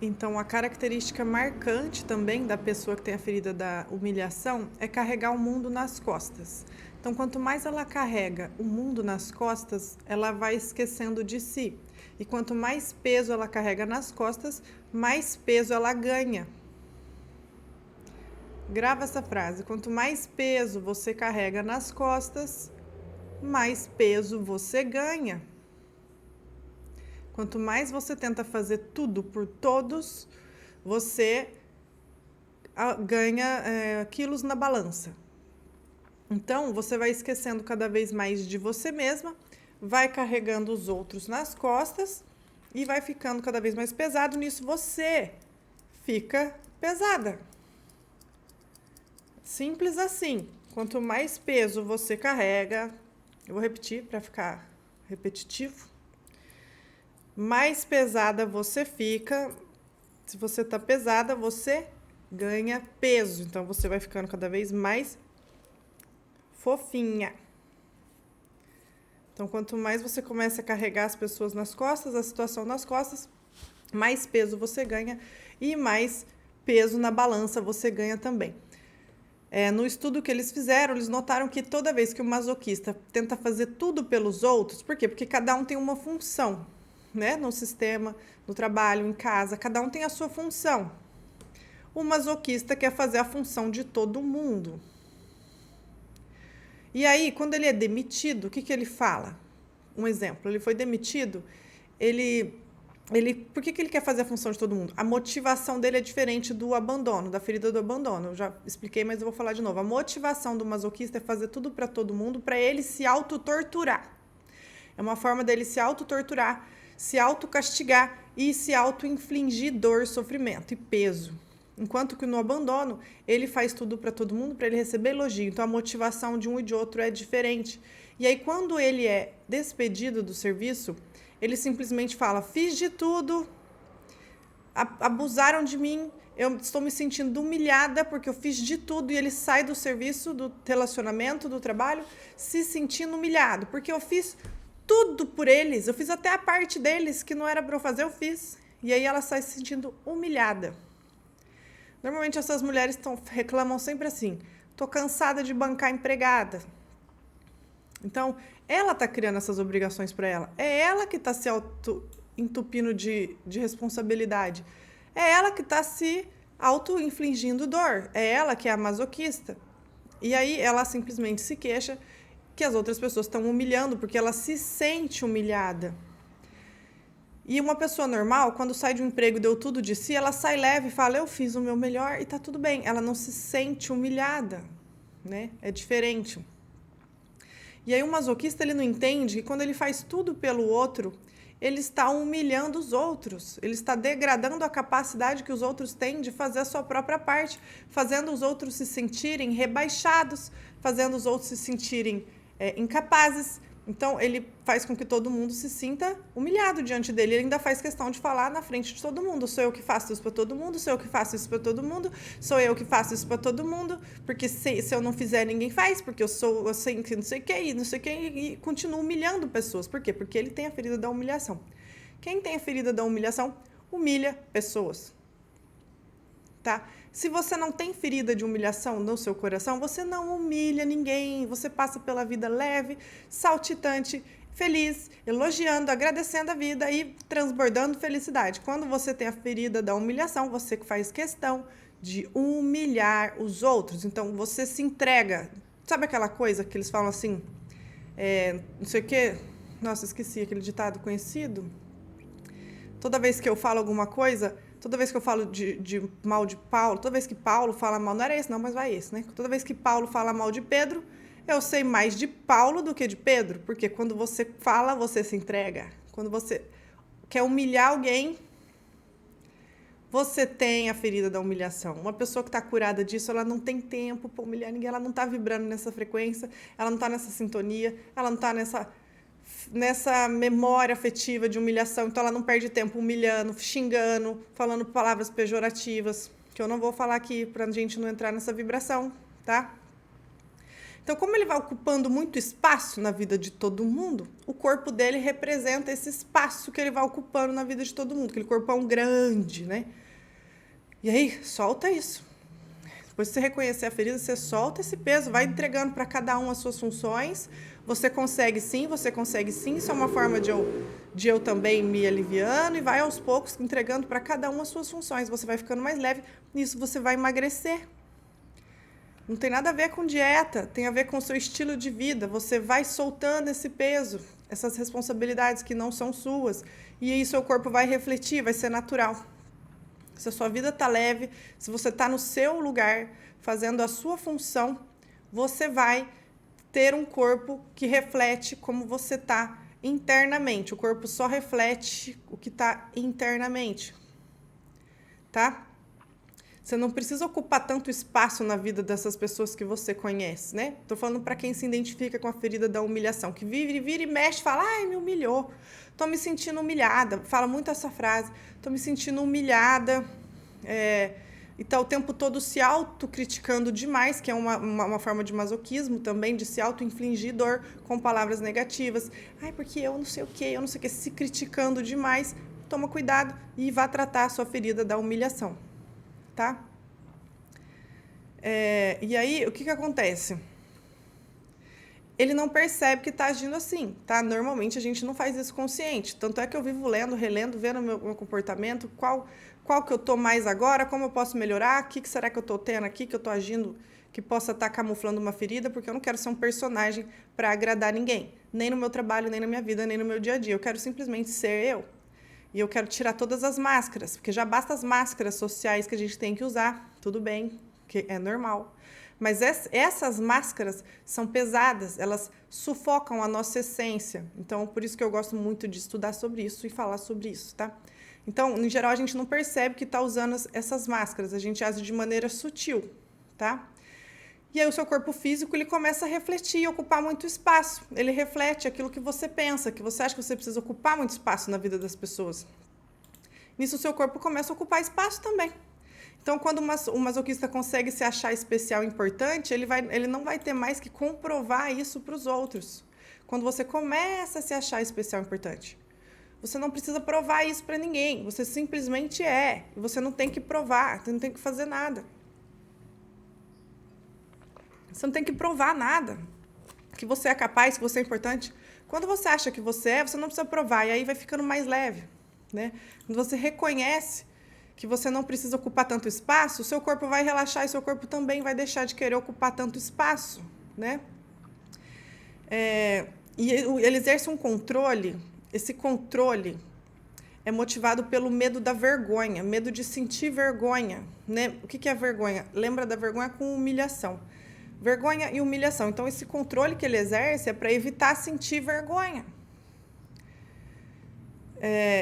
Então, a característica marcante também da pessoa que tem a ferida da humilhação é carregar o mundo nas costas. Então, quanto mais ela carrega o mundo nas costas, ela vai esquecendo de si. E quanto mais peso ela carrega nas costas, mais peso ela ganha. Grava essa frase: quanto mais peso você carrega nas costas, mais peso você ganha. Quanto mais você tenta fazer tudo por todos, você ganha quilos na balança. Então, você vai esquecendo cada vez mais de você mesma, vai carregando os outros nas costas e vai ficando cada vez mais pesado. Nisso, você fica pesada. Simples assim. Quanto mais peso você carrega, eu vou repetir para ficar repetitivo, mais pesada você fica. Se você está pesada, você ganha peso. Então, você vai ficando cada vez mais fofinha. Então, quanto mais você começa a carregar as pessoas nas costas, a situação nas costas, mais peso você ganha e mais peso na balança você ganha também. No estudo que eles fizeram, eles notaram que toda vez que o masoquista tenta fazer tudo pelos outros, por quê? Porque cada um tem uma função, né? No sistema, no trabalho, em casa, cada um tem a sua função. O masoquista quer fazer a função de todo mundo. E aí, quando ele é demitido, o que ele fala? Um exemplo, ele foi demitido, por que ele quer fazer a função de todo mundo? A motivação dele é diferente do abandono, da ferida do abandono. Eu já expliquei, mas eu vou falar de novo. A motivação do masoquista é fazer tudo para todo mundo, para ele se autotorturar. É uma forma dele se autotorturar, se autocastigar e se autoinfligir dor, sofrimento e peso. Enquanto que no abandono, ele faz tudo para todo mundo, para ele receber elogio. Então, a motivação de um e de outro é diferente. E aí, quando ele é despedido do serviço, ele simplesmente fala: fiz de tudo, abusaram de mim, eu estou me sentindo humilhada porque eu fiz de tudo. E ele sai do serviço, do relacionamento, do trabalho, se sentindo humilhado, porque eu fiz tudo por eles, eu fiz até a parte deles que não era para eu fazer, eu fiz. E aí ela sai se sentindo humilhada. Normalmente essas mulheres reclamam sempre assim: tô cansada de bancar empregada. Então, ela está criando essas obrigações para ela. É ela que está se auto-entupindo de responsabilidade. É ela que está se auto-infligindo dor. É ela que é a masoquista. E aí ela simplesmente se queixa que as outras pessoas estão humilhando, porque ela se sente humilhada. E uma pessoa normal, quando sai de um emprego e deu tudo de si, ela sai leve e fala: eu fiz o meu melhor e tá tudo bem. Ela não se sente humilhada, né? É diferente. E aí o masoquista, ele não entende que quando ele faz tudo pelo outro, ele está humilhando os outros, ele está degradando a capacidade que os outros têm de fazer a sua própria parte, fazendo os outros se sentirem rebaixados, fazendo os outros se sentirem incapazes. Então, ele faz com que todo mundo se sinta humilhado diante dele. Ele ainda faz questão de falar na frente de todo mundo: sou eu que faço isso para todo mundo, sou eu que faço isso para todo mundo, sou eu que faço isso para todo mundo, porque se eu não fizer, ninguém faz, porque eu sei que não sei o que, e não sei o que, e continua humilhando pessoas. Por quê? Porque ele tem a ferida da humilhação. Quem tem a ferida da humilhação, humilha pessoas. Tá? Se você não tem ferida de humilhação no seu coração, você não humilha ninguém, você passa pela vida leve, saltitante, feliz, elogiando, agradecendo a vida e transbordando felicidade. Quando você tem a ferida da humilhação, você faz questão de humilhar os outros. Então, você se entrega. Sabe aquela coisa que eles falam assim, não sei o quê? Nossa, esqueci aquele ditado conhecido. Toda vez que eu falo alguma coisa... Toda vez que eu falo de mal de Paulo, toda vez que Paulo fala mal, não era esse não, mas vai esse, né? Toda vez que Paulo fala mal de Pedro, eu sei mais de Paulo do que de Pedro, porque quando você fala, você se entrega. Quando você quer humilhar alguém, você tem a ferida da humilhação. Uma pessoa que está curada disso, ela não tem tempo para humilhar ninguém, ela não está vibrando nessa frequência, ela não está nessa sintonia, ela não está nessa memória afetiva de humilhação, então ela não perde tempo humilhando, xingando, falando palavras pejorativas, que eu não vou falar aqui pra gente não entrar nessa vibração, tá? Então, como ele vai ocupando muito espaço na vida de todo mundo, o corpo dele representa esse espaço que ele vai ocupando na vida de todo mundo, aquele corpão grande, né? E aí, solta isso. Depois que você reconhecer a ferida, você solta esse peso, vai entregando para cada um as suas funções. Você consegue sim, isso é uma forma de eu também me aliviando, e vai aos poucos entregando para cada um as suas funções. Você vai ficando mais leve, nisso você vai emagrecer. Não tem nada a ver com dieta, tem a ver com o seu estilo de vida. Você vai soltando esse peso, essas responsabilidades que não são suas. E aí seu corpo vai refletir, vai ser natural. Se a sua vida está leve, se você está no seu lugar, fazendo a sua função, você vai ter um corpo que reflete como você está internamente. O corpo só reflete o que está internamente, tá? Você não precisa ocupar tanto espaço na vida dessas pessoas que você conhece, né? Tô falando para quem se identifica com a ferida da humilhação, que vira e mexe, fala, ai, me humilhou, tô me sentindo humilhada, fala muito essa frase, tô me sentindo humilhada, e tá o tempo todo se autocriticando demais, que é uma forma de masoquismo também, de se auto-infligir dor com palavras negativas. Ai, porque eu não sei o que, se criticando demais. Toma cuidado e vá tratar a sua ferida da humilhação. Tá? E aí, o que acontece? Ele não percebe que está agindo assim, tá? Normalmente a gente não faz isso consciente. Tanto é que eu vivo lendo, relendo, vendo meu comportamento, qual que eu tô mais agora, como eu posso melhorar, o que será que eu tô tendo aqui, que eu tô agindo, que possa estar camuflando uma ferida, porque eu não quero ser um personagem para agradar ninguém. Nem no meu trabalho, nem na minha vida, nem no meu dia a dia. Eu quero simplesmente ser eu. E eu quero tirar todas as máscaras, porque já basta as máscaras sociais que a gente tem que usar, tudo bem, que é normal. Mas essas máscaras são pesadas, elas sufocam a nossa essência. Então, por isso que eu gosto muito de estudar sobre isso e falar sobre isso, tá? Então, em geral, a gente não percebe que está usando essas máscaras, a gente age de maneira sutil, tá? E aí o seu corpo físico, ele começa a refletir e ocupar muito espaço. Ele reflete aquilo que você pensa, que você acha que você precisa ocupar muito espaço na vida das pessoas. Nisso o seu corpo começa a ocupar espaço também. Então, quando o masoquista consegue se achar especial e importante, ele não vai ter mais que comprovar isso para os outros. Quando você começa a se achar especial e importante, você não precisa provar isso para ninguém. Você simplesmente é. E você não tem que provar, você não tem que fazer nada. Você não tem que provar nada, que você é capaz, que você é importante. Quando você acha que você não precisa provar, e aí vai ficando mais leve, né? Quando você reconhece que você não precisa ocupar tanto espaço, o seu corpo vai relaxar e seu corpo também vai deixar de querer ocupar tanto espaço, né? E ele exerce um controle, esse controle é motivado pelo medo da vergonha, medo de sentir vergonha, né? O que é vergonha? Lembra da vergonha com humilhação. Vergonha e humilhação. Então, esse controle que ele exerce é para evitar sentir vergonha.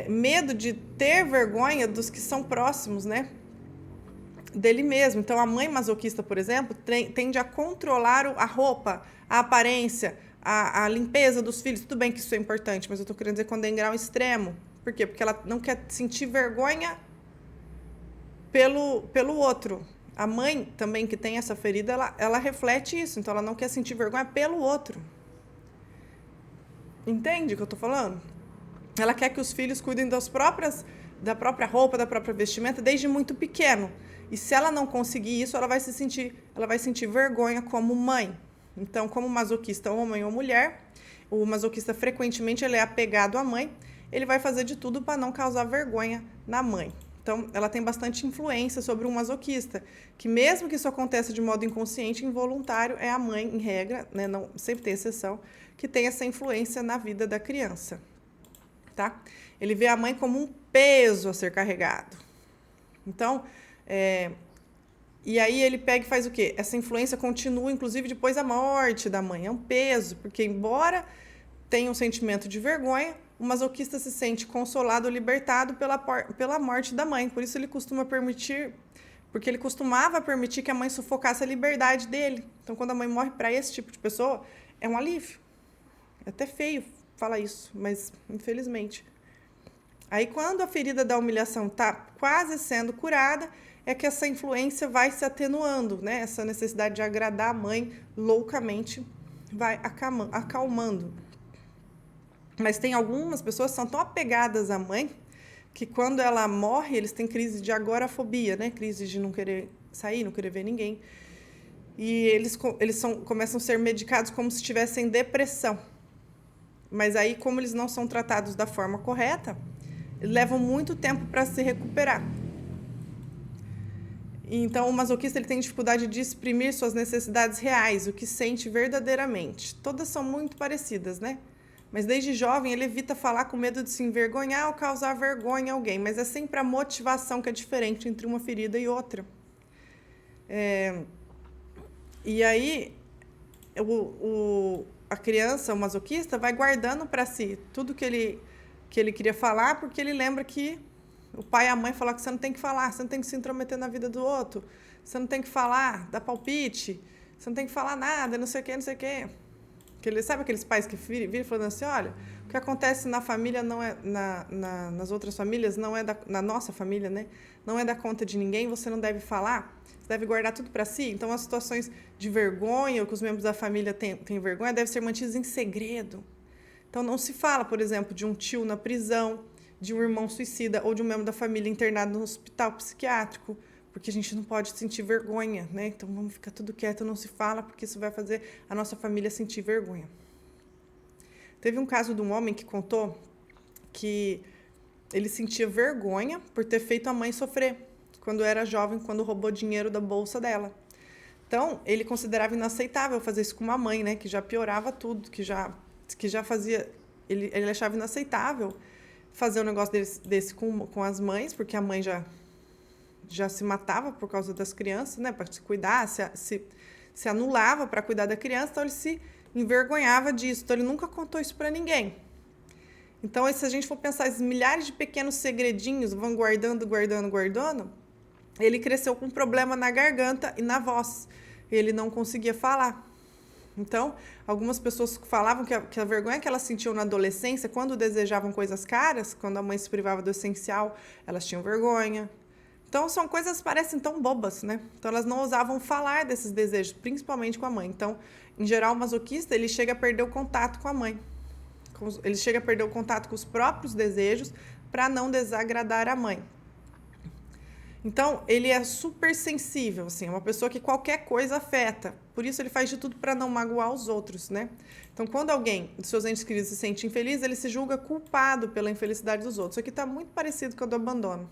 Medo de ter vergonha dos que são próximos, né? Dele mesmo. Então, a mãe masoquista, por exemplo, tende a controlar a roupa, a aparência, a limpeza dos filhos. Tudo bem que isso é importante, mas eu estou querendo dizer quando é em grau extremo. Por quê? Porque ela não quer sentir vergonha pelo outro. A mãe também que tem essa ferida, ela reflete isso. Então, ela não quer sentir vergonha pelo outro. Entende o que eu estou falando? Ela quer que os filhos cuidem da própria roupa, da própria vestimenta, desde muito pequeno. E se ela não conseguir isso, ela vai sentir vergonha como mãe. Então, como masoquista, homem ou mulher, o masoquista frequentemente ele é apegado à mãe, ele vai fazer de tudo para não causar vergonha na mãe. Então, ela tem bastante influência sobre um masoquista, que mesmo que isso aconteça de modo inconsciente, involuntário, é a mãe, em regra, né, não, sempre tem exceção, que tem essa influência na vida da criança. Tá? Ele vê a mãe como um peso a ser carregado. Então, e aí ele pega e faz o quê? Essa influência continua, inclusive, depois da morte da mãe. É um peso, porque embora tenha um sentimento de vergonha, o masoquista se sente consolado, libertado pela morte da mãe. Por isso ele porque ele costumava permitir que a mãe sufocasse a liberdade dele. Então, quando a mãe morre para esse tipo de pessoa, é um alívio. É até feio falar isso, mas infelizmente Aí, quando a ferida da humilhação está quase sendo curada, é que essa influência vai se atenuando, né? Essa necessidade de agradar a mãe loucamente vai acalmando. Mas tem algumas pessoas que são tão apegadas à mãe que quando ela morre, eles têm crise de agorafobia, né? Crise de não querer sair, não querer ver ninguém. E eles começam a ser medicados como se tivessem depressão. Mas aí, como eles não são tratados da forma correta, levam muito tempo para se recuperar. Então, o masoquista ele tem dificuldade de exprimir suas necessidades reais, o que sente verdadeiramente. Todas são muito parecidas, né? Mas desde jovem ele evita falar com medo de se envergonhar ou causar vergonha a alguém. Mas é sempre a motivação que é diferente entre uma ferida e outra. E aí, a criança, o masoquista, vai guardando para si tudo que ele queria falar, porque ele lembra que o pai e a mãe falaram que você não tem que falar, você não tem que se intrometer na vida do outro, você não tem que falar, dar palpite, você não tem que falar nada, não sei o quê, não sei o quê. Sabe aqueles pais que viram falando assim, olha, o que acontece na família não é nas outras famílias, não é na nossa família, né? Não é da conta de ninguém, você não deve falar, você deve guardar tudo para si. Então, as situações de vergonha, ou que os membros da família têm vergonha, devem ser mantidas em segredo. Então, não se fala, por exemplo, de um tio na prisão, de um irmão suicida ou de um membro da família internado no hospital psiquiátrico, porque a gente não pode sentir vergonha, né? Então, vamos ficar tudo quieto, não se fala, porque isso vai fazer a nossa família sentir vergonha. Teve um caso de um homem que contou que ele sentia vergonha por ter feito a mãe sofrer quando era jovem, quando roubou dinheiro da bolsa dela. Então, ele considerava inaceitável fazer isso com uma mãe, né? Que já piorava tudo, que já fazia... Ele achava inaceitável fazer um negócio desse com as mães, porque a mãe já se matava por causa das crianças, né, para se cuidar, se anulava para cuidar da criança, então ele se envergonhava disso, então ele nunca contou isso para ninguém. Então, se a gente for pensar esses milhares de pequenos segredinhos, vão guardando, ele cresceu com um problema na garganta e na voz, ele não conseguia falar. Então, algumas pessoas falavam que a vergonha que elas sentiam na adolescência, quando desejavam coisas caras, quando a mãe se privava do essencial, elas tinham vergonha. Então, são coisas que parecem tão bobas, né? Então, elas não ousavam falar desses desejos, principalmente com a mãe. Então, em geral, o masoquista, ele chega a perder o contato com a mãe. Ele chega a perder o contato com os próprios desejos para não desagradar a mãe. Então, ele é super sensível, assim, é uma pessoa que qualquer coisa afeta. Por isso, ele faz de tudo para não magoar os outros, né? Então, quando alguém dos seus entes queridos se sente infeliz, ele se julga culpado pela infelicidade dos outros. Isso aqui está muito parecido com o do abandono.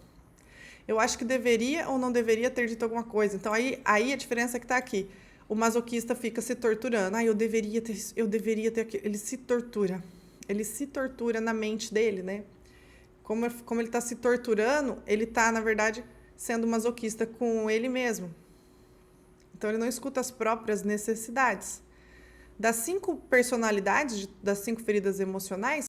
Eu acho que deveria ou não deveria ter dito alguma coisa. Então, aí a diferença é que está aqui. O masoquista fica se torturando. Eu deveria ter... Ele se tortura. Ele se tortura na mente dele, né? Como ele está se torturando, ele está, na verdade, sendo masoquista com ele mesmo. Então, ele não escuta as próprias necessidades. Das 5 personalidades, das 5 feridas emocionais,